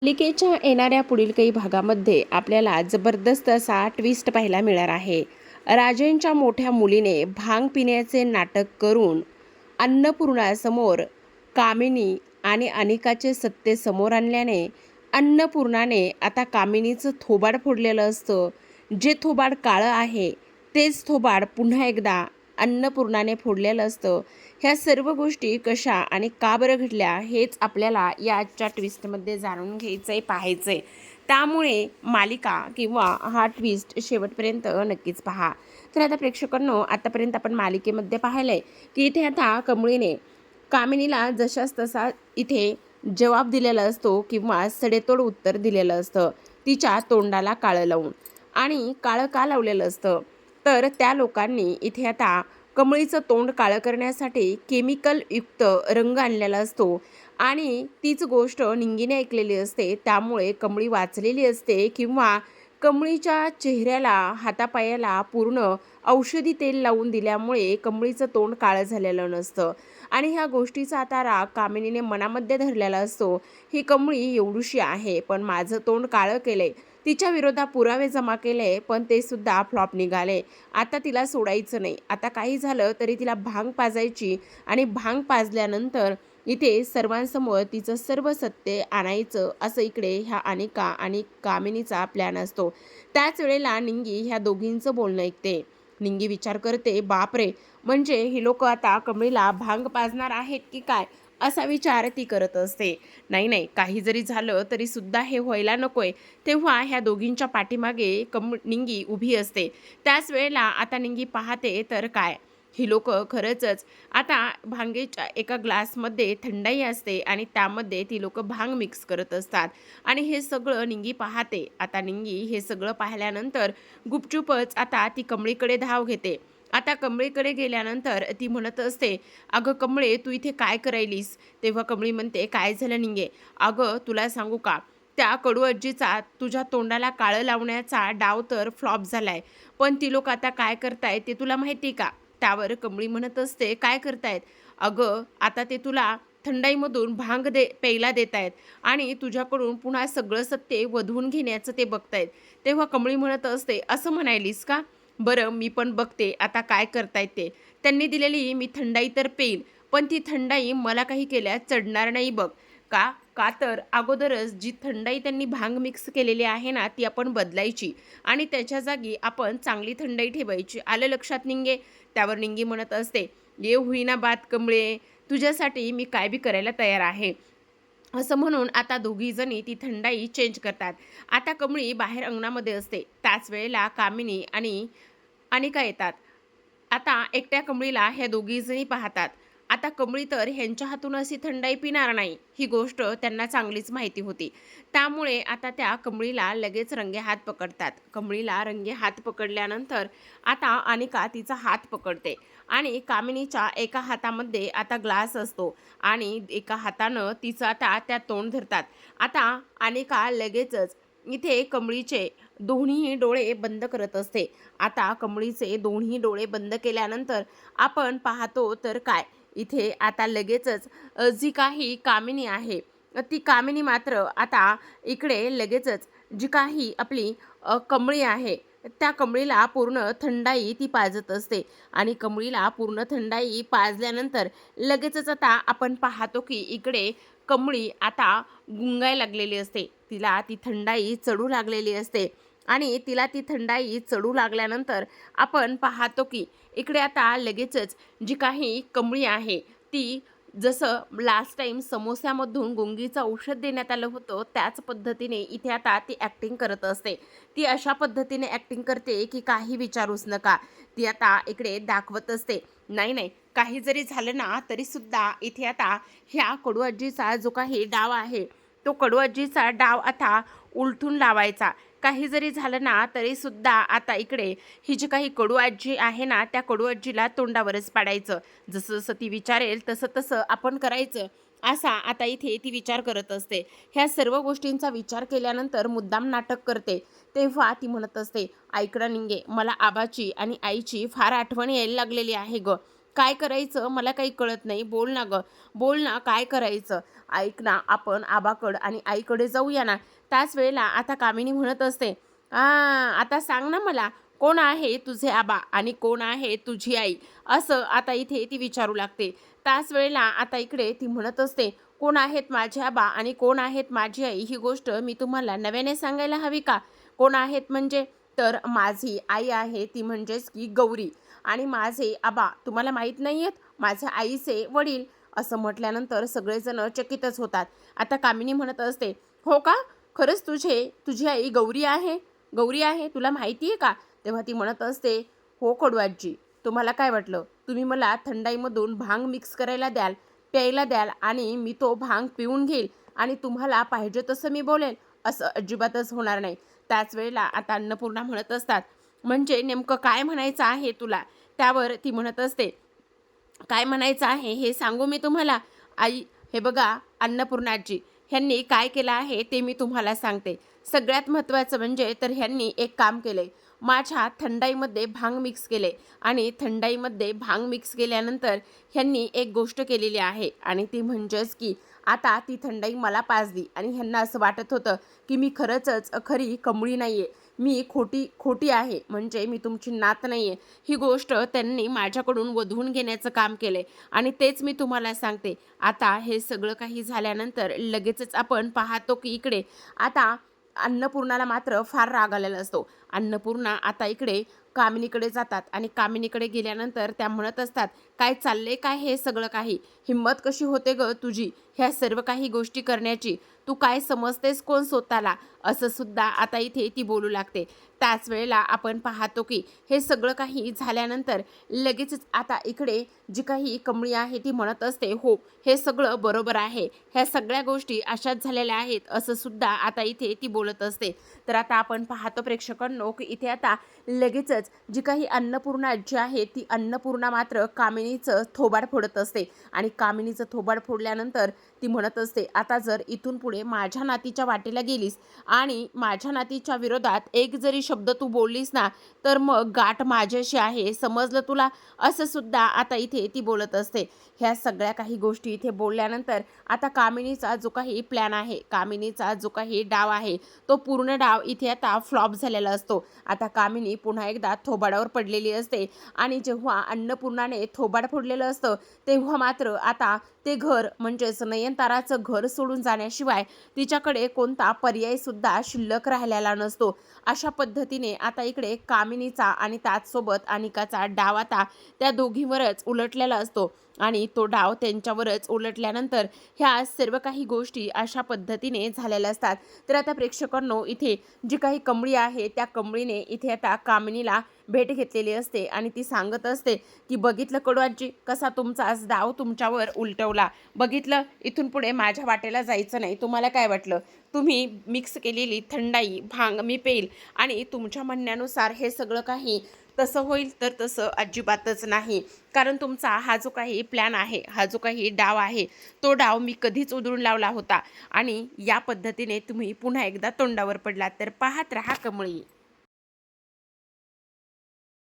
मालिकेच्या येणाऱ्या पुढील काही भागामध्ये आपल्याला जबरदस्त असा ट्विस्ट पाहायला मिळणार आहे. राजेंच्या मोठ्या मुलीने भांग पिण्याचे नाटक करून अन्नपूर्णासमोर कामिनी आणि अनिकाचे सत्य समोर आणल्याने अन्नपूर्णाने आता कामिनीचं थोबाड फोडलेलं असतं. जे थोबाड काळं आहे तेच थोबाड पुन्हा एकदा अन्नपूर्णाने फोडलेलं असतं. ह्या सर्व गोष्टी कशा आणि का बरं घडल्या हेच आपल्याला या आजच्या ट्विस्टमध्ये जाणून घ्यायचं आहे, पाहायचं आहे. त्यामुळे मालिका किंवा हा ट्विस्ट शेवटपर्यंत नक्कीच पहा. तर आता प्रेक्षकांनो, आतापर्यंत आपण मालिकेमध्ये पाहिलं आहे की इथे आता कमळीने कामिनीला जशास तसा इथे जवाब दिलेला असतो किंवा सडेतोड उत्तर दिलेलं असतं तिच्या तोंडाला काळं लावून. आणि काळं का लावलेलं असतं तर त्या लोकांनी इथे आता कमळीचं तोंड काळं करण्यासाठी केमिकलयुक्त रंग आणलेला असतो आणि तीच गोष्ट निंगीने ऐकलेली असते. त्यामुळे कमळी वाचलेली असते किंवा कमळीच्या चेहऱ्याला हातापायाला पूर्ण औषधी तेल लावून दिल्यामुळे कमळीचं तोंड काळं झालेलं नसतं. आणि ह्या गोष्टीचा आता राग कामिनीने मनामध्ये धरलेला असतो. ही कमळी एवढीशी आहे पण माझं तोंड काळं केलंय, तिच्या विरोधात पुरावे जमा केले पण ते सुद्धा फ्लॉप निघाले. आता तिला सोडायचं नाही. आता काही झालं तरी तिला भांग पाजायची आणि भांग पाजल्यानंतर इथे सर्वांसमोर तिचं सर्व सत्य आणायचं, असं इकडे ह्या अनिका आणि कामिनीचा प्लॅन असतो. त्याच वेळेला निंगी ह्या दोघींचं बोलणं ऐकते. निंगी विचार करते, बापरे, म्हणजे ही लोक आता कमळीला भांग पाजणार आहेत की काय, असा विचार ती करत असते. नाही नाही, काही जरी झालं तरी सुद्धा हे व्हायला नकोय. तेव्हा ह्या दोघींच्या पाठीमागे निंगी उभी असते. त्याच वेळेला आता निंगी पाहते तर काय, ही लोक खरंच आता भांगेच्या एका ग्लासमध्ये थंडाई असते आणि त्यामध्ये ती लोक भांग मिक्स करत असतात आणि हे सगळं निंगी पाहते. आता निंगी हे सगळं पाहिल्यानंतर गुपचूपच आता ती कमळीकडे धाव घेते. आता कमळीकडे गेल्यानंतर ती म्हणत असते, अगं कमळे, तू इथे काय करायलीस? तेव्हा कमळी म्हणते, काय झालं निंगे? अगं तुला सांगू का, त्या कडू आजीचा तुझ्या तोंडाला काळं लावण्याचा डाव तर फ्लॉप झालाय, पण ती लोक आता काय करतायत ते तुला माहिती का? त्यावर कमळी म्हणत असते, काय करतायत? अगं आता ते तुला थंडाईमधून भांग प्यायला देत आहेत आणि तुझ्याकडून पुन्हा सगळं सत्य वधवून घेण्याचं ते बघतायत. तेव्हा कमळी म्हणत असते, असं म्हणायलीस का? बरं, मी पण बघते आता काय करतायत ते. त्यांनी दिलेली मी थंडाई तर पेईल, पण ती थंडाई मला काही केल्यास चढणार नाही बघ. का का तर अगोदरच जी थंडाई त्यांनी भांग मिक्स केलेली आहे ना, ती आपण बदलायची आणि त्याच्या जागी आपण चांगली थंडाई ठेवायची. आलं लक्षात निंगे? त्यावर निंगी म्हणत असते, ये होईना बात कमळे, तुझ्यासाठी मी काय बी करायला तयार आहे. असं म्हणून आता दोघीजणी ती थंडाई चेंज करतात. आता कमळी बाहेर अंगणामध्ये असते. त्याच वेळेला कामिनी आणि अनिका येतात. आता एकट्या कमळीला ह्या दोघीजणी पाहतात. आता कमळी तर ह्यांच्या हातून अशी थंडाई पिणार नाही, ही गोष्ट त्यांना चांगलीच माहिती होती. त्यामुळे आता त्या कमळीला लगेच रंगे हात पकडतात. कमळीला रंगे हात पकडल्यानंतर आता अनिका तिचा हात पकडते आणि कामिनीच्या एका हातामध्ये आता ग्लास असतो आणि एका हातानं तिचं आता त्या तोंड धरतात. आता अनिका लगेचच इथे कमळीचे दोन्ही डोळे बंद करत असते. आता कमळीचे दोन्ही डोळे बंद केल्यानंतर आपण पाहतो तर काय, इथे आता लगेचच जी काही कामिनी आहे ती कामिनी मात्र आता इकडे लगेचच जी काही आपली कमळी आहे त्या कमळीला पूर्ण थंडाई ती पाजत असते आणि कमळीला पूर्ण थंडाई पाजल्यानंतर लगेचच आता आपण पाहतो की इकडे कमळी आता गुंगायला लागलेली असते. तिला ती थंडाई चढू लागलेली असते आणि तिला ती थंडाई चढू लागल्यानंतर आपण पाहतो की इकडे आता लगेचच जी काही कमळी आहे ती, जसं लास्ट टाईम समोस्यामधून गुंगीचं औषध देण्यात आलं होतं त्याच पद्धतीने इथे आता ती ॲक्टिंग करत असते. ती अशा पद्धतीने ॲक्टिंग करते की काही विचारूच नका. ती आता इकडे दाखवत असते, नाही नाही, काही जरी झालं ना तरीसुद्धा इथे आता ह्या कडू आजीचा जो काही डाव आहे तो कडू आजीचा डाव आता उलटून लावायचा. काही जरी झालं ना तरीसुद्धा आता इकडे ही जी काही कडू आजी आहे ना त्या कडू आजीला तोंडावरच पाडायचं. जसं जसं ती विचारेल तसं तसं आपण करायचं, असा आता इथे ती विचार करत असते. ह्या सर्व गोष्टींचा विचार केल्यानंतर मुद्दाम नाटक करते. तेव्हा ती म्हणत असते, ऐकणं निंगे, मला आबाची आणि आईची फार आठवण यायला लागलेली आहे गं. काय करायचं मला काही कळत नाही. बोल ना गं, बोल ना काय करायचं? ऐक ना, आपण आबाकडं आणि आईकडे जाऊया ना. त्याच वेळेला आता कामिनी म्हणत असते, आता सांग ना मला, कोण आहे तुझे आबा आणि कोण आहे तुझी आई?" असं आता इथे ती विचारू लागते. त्याच वेळेला आता इकडे ती म्हणत असते, "कोण आहेत माझे आबा आणि कोण आहेत माझी आई? ही गोष्ट मी तुम्हाला नव्याने सांगायला हवी का? कोण आहेत म्हणजे?" तर माझी आई आहे ती म्हणजेच की गौरी आणि माझे आबा तुम्हाला माहीत नाही आहेत? माझ्या आईचे वडील. असं म्हटल्यानंतर सगळेजण चकितच होतात. आता कामिनी म्हणत असते, "हो का? खरंच तुझी आई गौरी आहे? गौरी आहे? तुला माहिती आहे का?" तेव्हा ती म्हणत असते, "हो कडू आजी, तुम्हाला काय वाटलं? तुम्ही मला थंडाईमधून भांग मिक्स करायला द्याल, प्यायला द्याल आणि मी तो भांग पिऊन घेईल आणि तुम्हाला पाहिजे तसं मी बोलेल, असं अजिबातच होणार नाही." त्याच वेळेला आता अन्नपूर्णा म्हणत असतात, "म्हणजे नेमकं काय म्हणायचं आहे तुला?" त्यावर ती म्हणत असते, "काय म्हणायचं आहे हे सांगू मी तुम्हाला? आई, हे बघा अन्नपूर्णाजी, ह्यांनी काय केलं आहे ते मी तुम्हाला सांगते. सगळ्यात महत्त्वाचं म्हणजे तर ह्यांनी एक काम केलंय. माझ्या थंडाईमध्ये भांग मिक्स केले आणि थंडाईमध्ये भांग मिक्स केल्यानंतर ह्यांनी एक गोष्ट केलेली आहे आणि ती म्हणजेच की आता ती थंडाई मला पाजली आणि ह्यांना असं वाटत होतं की मी खरंचच खरी कमळी नाही आहे. मी खोटी आहे, म्हणजे मी तुमची नात नाही आहे. ही गोष्ट त्यांनी माझ्याकडून वधवून घेण्याचं काम केलं आणि तेच मी तुम्हाला सांगते." आता हे सगळं काही झाल्यानंतर लगेचच आपण पाहतो की इकडे आता अन्नपूर्णाला मात्र फार राग आलेला असतो. अन्नपूर्णा आता इकडे कामिनीकडे जातात आणि कामिनीकडे गेल्यानंतर त्या म्हणत असतात, "काय चाललंय काय हे सगळं काही? हिंमत कशी होते गं तुझी ह्या सर्व काही गोष्टी करण्याची? तू काय समजतेस कोण स्वतःला?" असं सुद्धा आता इथे ती बोलू लागते. त्याच वेळेला आपण पाहतो की हे सगळं काही झाल्यानंतर लगेचच आता इकडे जी काही कमळी आहे ती म्हणत असते, "हो, हे सगळं बरोबर आहे. ह्या सगळ्या गोष्टी अशाच झालेल्या आहेत." असं सुद्धा आता इथे ती बोलत असते. तर आता आपण पाहतो प्रेक्षकांनो की इथे आता लगेचच जी काही अन्नपूर्णा आजी आहे ती अन्नपूर्णा मात्र कामिनीचं थोबाड फोडत असते आणि कामिनीचं थोबाड फोडल्यानंतर ती म्हणत असते, "आता जर इथून पुढे माझ्या नातीच्या वाटेला गेलीस आणि माझ्या नातीच्या विरोधात एक जरी शब्द तू बोललीस ना, तर मग गाठ माझ्याशी आहे, समजलं तुला?" असं सुद्धा आता इथे ती बोलत असते. ह्या सगळ्या काही गोष्टी इथे बोलल्यानंतर आता कामिनीचा जो काही प्लॅन आहे, कामिनीचा जो काही डाव आहे, तो पूर्ण डाव इथे आता फ्लॉप झालेला असतो. आता कामिनी पुन्हा एकदा थोबाडावर पडलेली असते आणि जेव्हा अन्नपूर्णाने थोबाड फोडलेलं असतं, तेव्हा मात्र आता ते घर म्हणजेच नयनताराचं घर सोडून जाण्याशिवाय तिच्याकडे कोणता पर्यायसुद्धा शिल्लक राहिलेला नसतो. अशा पद्धतीने आता इकडे कामिनीचा आणि त्याचसोबत अनिकाचा डाव आता त्या दोघींवरच उलटलेला असतो आणि तो डाव त्यांच्यावरच उलटल्यानंतर ह्या सर्व काही गोष्टी अशा पद्धतीने झालेल्या असतात. तर आता प्रेक्षकांनो इथे जी काही कमळी आहे त्या कमळीने इथे आता कामिनीला भेट घेतलेली असते आणि ती सांगत असते की "बघितलं कडू आजी, कसा तुमचा आज डाव तुमच्यावर उलटवला. बघितलं, इथून पुढे माझ्या वाटेला जायचं नाही. तुम्हाला काय वाटलं? तुम्ही मिक्स केलेली थंडाई भांग मी पेईल आणि तुमच्या म्हणण्यानुसार हे सगळं काही तसं होईल तर तसं अजिबातच नाही. कारण तुमचा हा जो काही प्लॅन आहे, हा जो काही डाव आहे, तो डाव मी कधीच उधळून लावला होता आणि या पद्धतीने तुम्ही पुन्हा एकदा तोंडावर पडलात." तर पाहत रहा कमळी.